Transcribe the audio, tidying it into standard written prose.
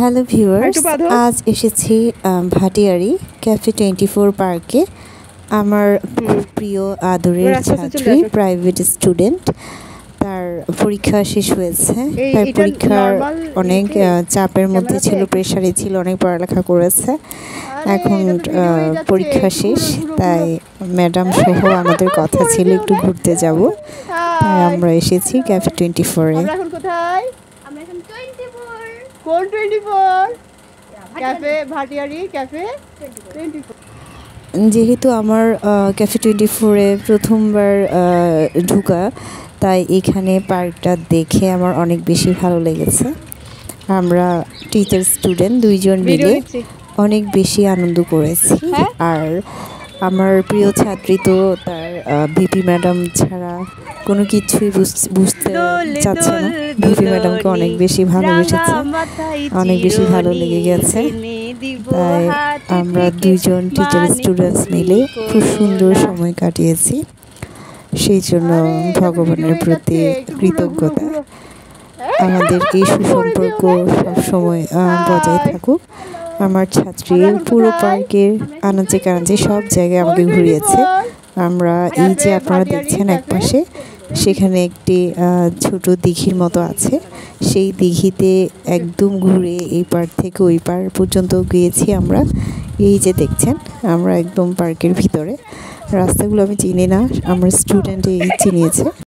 Hello viewers, আজ এসেছি Bhatiary cafe 24 পার্কে। আমার খুব প্রিয় আদরের ছাত্রী, প্রাইভেট স্টুডেন্ট, তার পরীক্ষা শেষ হয়েছে। তার পরীক্ষার অনেক চাপের মধ্যে ছিল, প্রেশারে ছিল, অনেক পড়ালেখা করেছে। এখন পরীক্ষা শেষ, তাই ম্যাডাম সহ আমাদের কথা ছিল একটু ঘুরতে যাব, তাই আমরা এসেছি ক্যাফে 24-এ। কোন 24? Cafe Bhatiary cafe 24। যেহেতু আমার ক্যাফে 24-এ প্রথমবার ঢোকা, তাই এখানে পার্কটা দেখে আমার অনেক বেশি ভালো লেগেছে। আমরা টিচার স্টুডেন্ট দুইজন মিলে অনেক বেশি আনন্দ করেছি। আর আমার প্রিয় ছাত্রী তো তার ভিপি ম্যাডাম ছাড়া কোনো কিছুই বুঝতে চাচ্ছে না। ভিপি ম্যাডামকে অনেক বেশি ভালোবেসেছে, অনেক বেশি ভালো লেগে গেছে। তাই আমরা দুইজন টিচার স্টুডেন্টস মিলে খুব সুন্দর সময় কাটিয়েছি। সেই জন্য ভগবানের প্রতি কৃতজ্ঞতা। আমাদের এই সুসম্পর্ক সবসময় বজায় থাকুক। আমার ছাত্রী পুরো পার্কের আনাচে কানাচে সব জায়গায় আমাকে ঘুরিয়েছে। আমরা এই যে আপনারা দেখছেন এক পাশে, সেখানে একটি ছোট দিঘির মতো আছে। সেই দিঘিতে একদম ঘুরে এই পার থেকে ওই পার পর্যন্ত গিয়েছি আমরা। এই যে দেখছেন, আমরা একদম পার্কের ভিতরে। রাস্তাগুলো আমি চিনি না, আমার স্টুডেন্টই চিনিয়েছে।